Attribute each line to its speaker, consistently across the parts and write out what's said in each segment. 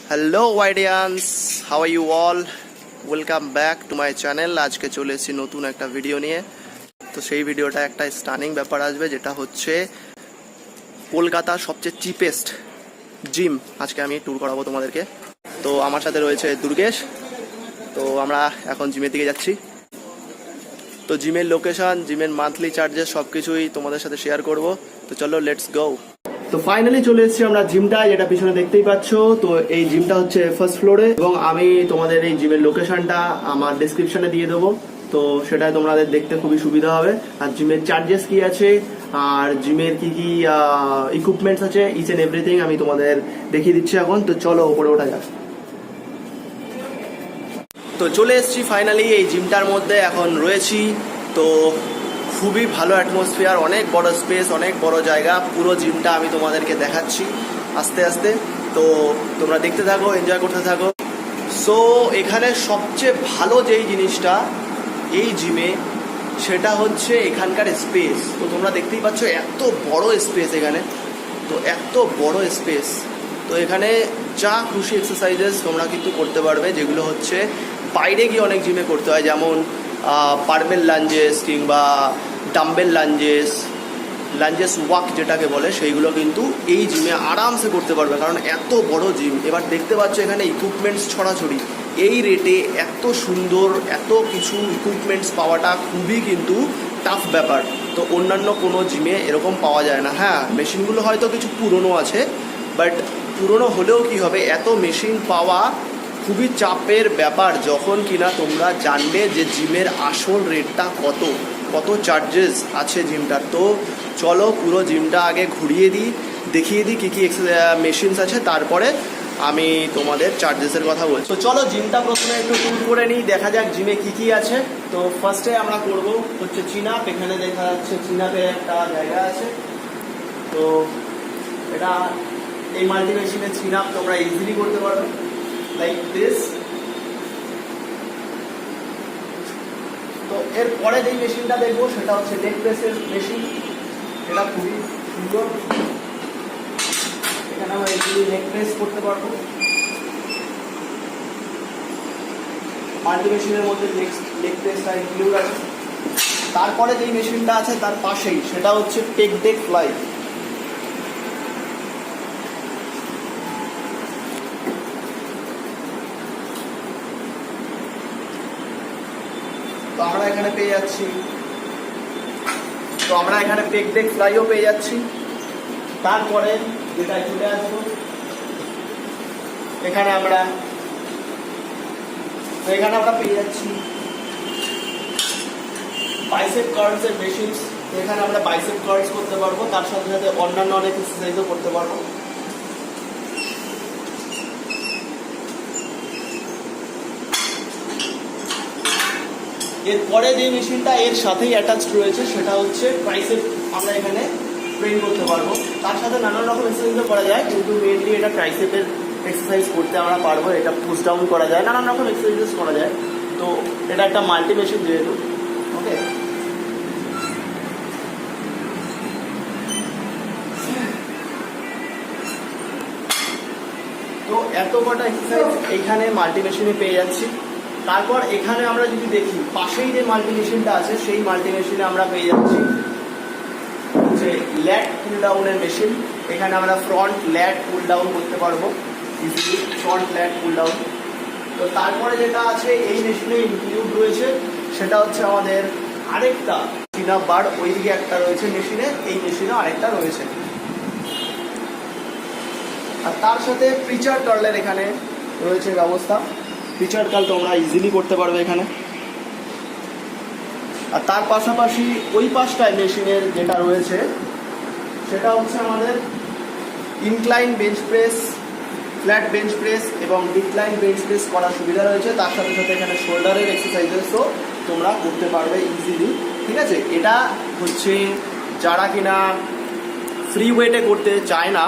Speaker 1: Hello ওয়াইডিয়ান্স, how are you all? Welcome back to my channel. আজকে চলে এসেছি নতুন একটা ভিডিও নিয়ে। তো সেই ভিডিওটা একটা স্টানিং ব্যাপার আসবে, যেটা হচ্ছে কলকাতার সবচেয়ে চিপেস্ট জিম। আজকে আমি ট্যুর করাবো তোমাদেরকে। তো আমার সাথে রয়েছে দুর্গেশ। তো আমরা এখন জিমের দিকে যাচ্ছি। তো জিমের লোকেশন, জিমের মান্থলি চার্জেস সব কিছুই তোমাদের সাথে শেয়ার করব। তো চলো, লেটস গো। তো ফাইনালি চলে এসেছি আমরা জিমটা, যেটা পিছনে দেখতেই পাচ্ছ। তো এই জিমটা হচ্ছে ফার্স্ট ফ্লোরে, এবং আমি তোমাদের এই জিমের লোকেশনটা আমার ডেসক্রিপশনে দিয়ে দেবো। তো সেটা তোমাদের দেখতে খুবই সুবিধা হবে। আর জিমের চার্জেস কি আছে, আর জিমের কি কি ইকুইপমেন্টস আছে, ইচ এন্ড এভরিথিং আমি তোমাদের দেখিয়ে দিচ্ছি এখন। তো চলো ওপরে ওঠা যাক। তো চলে এসেছি ফাইনালি এই জিমটার মধ্যে, এখন রয়েছি। তো খুবই ভালো অ্যাটমসফিয়ার, অনেক বড় স্পেস, অনেক বড় জায়গা। পুরো জিমটা আমি তোমাদেরকে দেখাচ্ছি আস্তে আস্তে। তো তোমরা দেখতে থাকো, এনজয় করতে থাকো। সো এখানে সবচেয়ে ভালো যেই জিনিসটা এই জিমে, সেটা হচ্ছে এখানকার স্পেস। তো তোমরা দেখতেই পাচ্ছ এত বড় স্পেস এখানে। তো এত বড় স্পেস, তো এখানে যা খুশি এক্সারসাইজেস তোমরা কিন্তু করতে পারবে, যেগুলো হচ্ছে বাইরে গিয়ে অনেক জিমে করতে হয়, যেমন বারবেল লাঞ্জেস কিংবা ডাম্বেল লাঞ্জেস ওয়াক যেটাকে বলে, সেইগুলো কিন্তু এই জিমে আরামসে করতে পারবে, কারণ এত বড় জিম। এবার দেখতে পাচ্ছ এখানে ইকুইপমেন্টস ছড়াছড়ি। এই রেটে এত সুন্দর এত কিছু ইকুইপমেন্টস পাওয়াটা খুবই কিন্তু টাফ ব্যাপার। তো অন্যান্য কোনো জিমে এরকম পাওয়া যায় না। হ্যাঁ, মেশিনগুলো হয়তো কিছু পুরনো আছে, বাট পুরনো হলেও কি হবে, এত মেশিন পাওয়া খুবই চাপের ব্যাপার, যখন কিনা তোমরা জানবে যে জিমের আসল রেটটা কত চার্জেস আছে জিমটার। তো চলো পুরো জিমটা আগে ঘুরিয়ে দিই, দেখিয়ে দিই কী কী মেশিনস আছে, তারপরে আমি তোমাদের চার্জেসের কথা বলছি। তো চলো জিমটা প্রথমে একটু ট্যুর করে নিই, দেখা যাক জিমে কী কী আছে। তো ফার্স্টে আমরা করব হচ্ছে চিন আপ। এখানে দেখা যাচ্ছে চিন আপের একটা জায়গা আছে। তো এটা এই মাল্টি মেশিনের চিন আপ তোমরা ইজিলি করতে পারবে, লাইক দিস। তো এরপরে যেই মেশিনটা দেখবো সেটা হচ্ছে লেগ প্রেসের মেশিন। এটা খুবই সুন্দর, এখানে আমরা ইজিলি লেগ প্রেস করতে পারবো। মাল্টি মেশিনের মধ্যে লেগ প্রেসটা ইনক্লুড আছে। তারপরে যেই মেশিনটা আছে তার পাশেই, সেটা হচ্ছে টেক ডেক ফ্লাই। তো আমরা এখানে পেয়ে যাচ্ছি পেক ডেক ফ্লাইও পেয়ে যাচ্ছি। তারপরে যেটা চলে আসবো, এখানে আমরা পেয়ে যাচ্ছি বাইসেপ কার্লস এর মেশিন। এখানে আমরা বাইসেপ কার্লস করতে পারবো, তার সাথে সাথে অন্যান্য অনেক এক্সারসাইজও করতে পারবো। এরপরে যে মেশিনটা এর সাথেই অ্যাটাচড রয়েছে, সেটা হচ্ছে ট্রাইসেপ। আমরা এখানে ট্রেন করতে পারবো, তার সাথে নানান রকম এক্সারসাইজও করা যায়, কিন্তু মেনলি এটা ট্রাইসেপের এক্সারসাইজ করতে আমরা পারবো। এটা পুশ ডাউন করা যায়, নানান রকম এক্সারসাইজেস করা যায়। তো এটা একটা মাল্টি মেশিন যেহেতু, ওকে। তো এত কটা এক্সারসাইজ এইখানে মাল্টি মেশিনে পেয়ে যাচ্ছি। তারপর এখানে আমরা যদি দেখি, পাশেই যে মাল্টি মেশিনটা আছে, সেই মাল্টি মেশিনে আমরা পেয়ে যাচ্ছি যে ল্যাট পুল ডাউনের মেশিন। এখানে আমরা ফ্রন্ট ল্যাট পুল ডাউন করতে পারবো ইজিলি, ফ্রন্ট ল্যাট পুল ডাউন। তো তারপরে যেটা আছে এই মেশিনে ইনক্লুড রয়েছে, সেটা হচ্ছে আমাদের আরেকটা চিন আপ বার। ওইদিকে একটা রয়েছে মেশিনে, এই মেশিনে আরেকটা রয়েছে। আর তার সাথে প্রিচার কার্লের এখানে রয়েছে ব্যবস্থা। প্রিচার কার্ল তোমরা ইজিলি করতে পারবে এখানে। আর তার পাশাপাশি ওই পাশটায় মেশিনের যেটা রয়েছে, সেটা হচ্ছে আমাদের incline bench press, flat bench press এবং ডিক্লাইন বেঞ্চ প্রেস করার সুবিধা রয়েছে। তার সাথে সাথে এখানে শোল্ডারের এক্সারসাইজেসও তোমরা করতে পারবে ইজিলি, ঠিক আছে। এটা হচ্ছে যারা কিনা ফ্রি ওয়েটে করতে চায় না,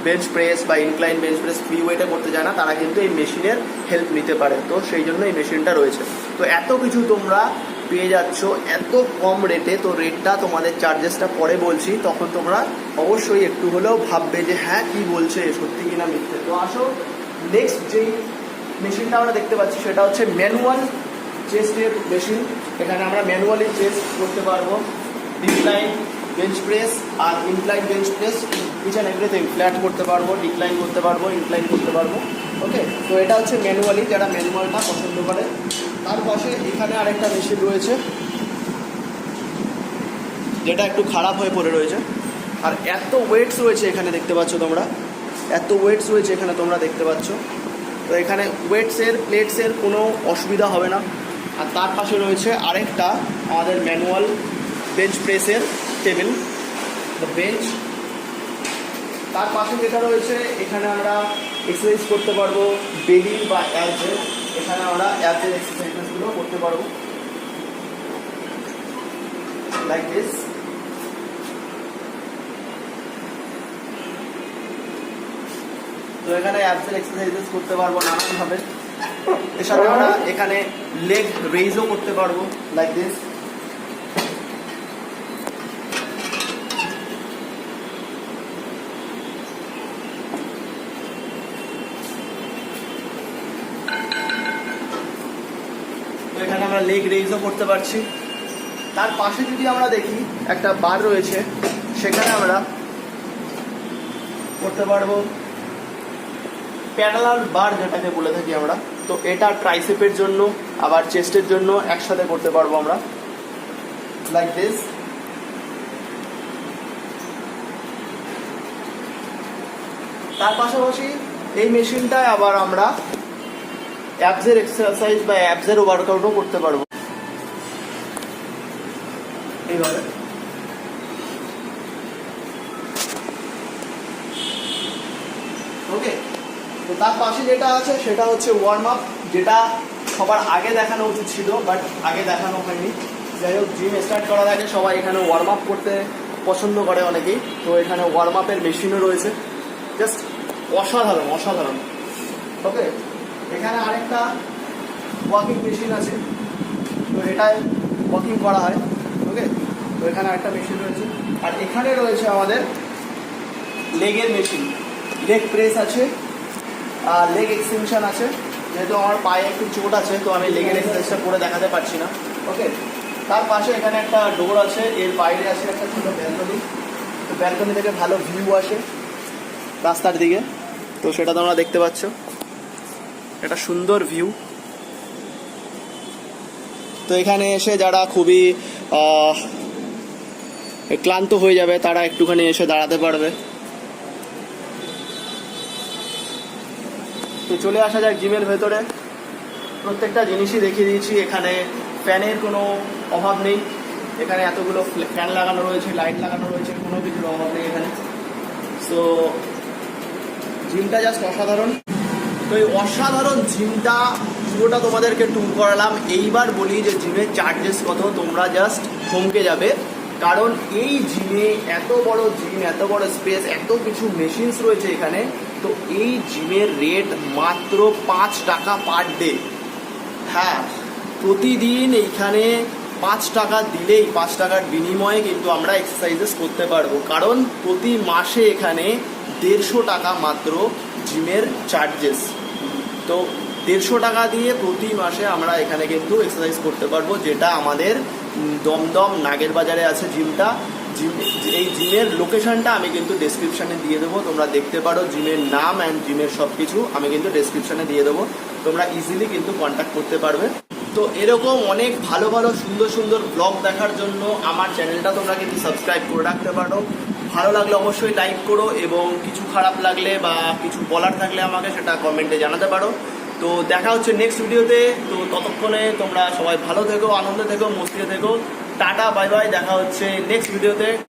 Speaker 1: বেঞ্চ প্রেস বা ইনক্লাইন বেঞ্চ প্রেস ফ্রি ওয়েটে করতে চায় না, তারা কিন্তু এই মেশিনের হেল্প নিতে পারে। তো সেই জন্য এই মেশিনটা রয়েছে। তো এত কিছু তোমরা পেয়ে যাচ্ছ এত কম রেটে। তো রেটটা তোমাদের চার্জেসটা পরে বলছি, তখন তোমরা অবশ্যই একটু হলেও ভাববে যে হ্যাঁ কি বলছে, সত্যি কিনা মিথ্যে। তো আসো নেক্সট যেই মেশিনটা আমরা দেখতে পাচ্ছি সেটা হচ্ছে ম্যানুয়াল চেস্টের মেশিন। এখানে আমরা ম্যানুয়ালি চেস্ট করতে পারবো, ডিক্লাইন বেঞ্চ প্রেস আর incline bench press, each and everything. Flat করতে পারবো, ডিক্লাইন করতে পারবো, ইনক্লাইন করতে পারবো। ওকে, তো এটা হচ্ছে ম্যানুয়ালি, যারা ম্যানুয়ালটা পছন্দ করে। তার পাশে এখানে আরেকটা মেশিন রয়েছে যেটা একটু খারাপ হয়ে পড়ে রয়েছে, আর এত ওয়েটস রয়েছে এখানে দেখতে পাচ্ছ তোমরা, এত ওয়েটস রয়েছে এখানে তোমরা দেখতে পাচ্ছ। তো এখানে ওয়েটসের প্লেটসের কোনো অসুবিধা হবে না। আর তার পাশে রয়েছে আরেকটা আমাদের ম্যানুয়াল বেঞ্চ প্রেসের টেবিল, দ্য বেঞ্চ। তার পাশে যেটা রয়েছে এখানে আমরা এক্সারসাইজ করতে পারবো বেলি বা অ্যাবসের। এখানে আমরা অ্যাবসের এক্সারসাইজগুলো করতে পারবো লাইক দিস। তো এখানে অ্যাবসের এক্সারসাইজেস করতে পারবো নানানভাবে। এর সাথে আমরা এখানে লেগ রেইজও করতে পারবো লাইক দিস। তো এখানে আমরা লেগ রেইজও করতে পারছি। তার পাশে যদি আমরা দেখি একটা বার রয়েছে, সেখানে আমরা করতে পারবো প্যারালাল বার, যেটাকে বলে থাকি আমরা। তো এটা ট্রাইসেপের জন্য আবার চেস্টের জন্য একসাথে করতে পারবো আমরা লাইক দিস। তার পাশাপাশি এই মেশিনটায় আবার আমরা অ্যাবসের এক্সারসাইজ বা অ্যাবসের ওয়ার্কআউটও করতে পারবো এইভাবে। ওকে, তো তার পাশে যেটা আছে সেটা হচ্ছে ওয়ার্ম আপ, যেটা সবার আগে দেখানো উচিত ছিল বাট আগে দেখানো হয়নি। যাই হোক, জিম স্টার্ট করার আগে সবাই এখানে ওয়ার্ম আপ করতে পছন্দ করে অনেকেই। তো এখানে ওয়ার্ম আপের মেশিনও রয়েছে, জাস্ট অসাধারণ অসাধারণ। ওকে, এখানে আরেকটা ওয়াকিং মেশিন আছে, তো এটায় ওয়াকিং করা হয়। ওকে, তো এখানে আরেকটা মেশিন রয়েছে। আর এখানে রয়েছে আমাদের লেগের মেশিন, লেগ প্রেস আছে আর লেগ এক্সটেনশন আছে। যেহেতু আমার পায়ে একটু চোট আছে, তো আমি লেগের এক্সারসাইজটা করে দেখাতে পারছি না। ওকে, তার পাশে এখানে একটা ডোর আছে, এর বাইরে আছে একটা ছোটো ব্যালকনি। তো ব্যালকনি থেকে ভালো ভিউ আসে রাস্তার দিকে, তো সেটা তোমরা দেখতে পাচ্ছ, একটা সুন্দর ভিউ। তো এখানে এসে যারা খুবই ক্লান্ত হয়ে যাবে তারা একটুখানি এসে দাঁড়াতে পারবে। তো চলে আসা যাক জিমের ভেতরে। প্রত্যেকটা জিনিসই দেখিয়ে দিয়েছি। এখানে ফ্যানের কোনো অভাব নেই, এখানে এতগুলো ফ্যান লাগানো রয়েছে, লাইট লাগানো রয়েছে, কোনো কিছুর অভাব নেই এখানে। সো জিমটা জাস্ট অসাধারণ। তো এই অসাধারণ জিমটা পুরোটা তোমাদেরকে ট্যুর করালাম। এইবার বলি যে জিমের চার্জেস কত, তোমরা জাস্ট থমকে যাবে। কারণ এই জিমে এত বড় জিম, এত বড় স্পেস, এত কিছু মেশিনস রয়েছে এখানে। তো এই জিমের রেট মাত্র 5 টাকা পার ডে। হ্যাঁ, প্রতিদিন এইখানে 5 টাকা দিলেই 5 টাকার বিনিময়ে কিন্তু আমরা এক্সারসাইজেস করতে পারবো। কারণ প্রতি মাসে এখানে 150 টাকা মাত্র জিমের চার্জেস। তো 150 টাকা দিয়ে প্রতি মাসে আমরা এখানে কিন্তু এক্সারসাইজ করতে পারবো, যেটা আমাদের দমদম নাগের বাজারে আছে জিমটা। এই জিমের লোকেশনটা আমি কিন্তু ডেসক্রিপশানে দিয়ে দেবো, তোমরা দেখতে পারো। জিমের নাম অ্যান্ড জিমের সব কিছু আমি কিন্তু ডেসক্রিপশানে দিয়ে দেবো, তোমরা ইজিলি কিন্তু কন্ট্যাক্ট করতে পারবে। তো এরকম অনেক ভালো ভালো সুন্দর সুন্দর ব্লগ দেখার জন্য আমার চ্যানেলটা তোমরা কিন্তু সাবস্ক্রাইব করে রাখতে পারো। ভালো লাগলে অবশ্যই লাইক করো, এবং কিছু খারাপ লাগলে বা কিছু বলার থাকলে আমাকে সেটা কমেন্টে জানাতে পারো। তো দেখা হচ্ছে নেক্সট ভিডিওতে। তো ততক্ষণে তোমরা সবাই ভালো থেকো, আনন্দে থেকো, মস্তিতে থেকো। টাটা, বাই বাই, দেখা হচ্ছে নেক্সট ভিডিওতে।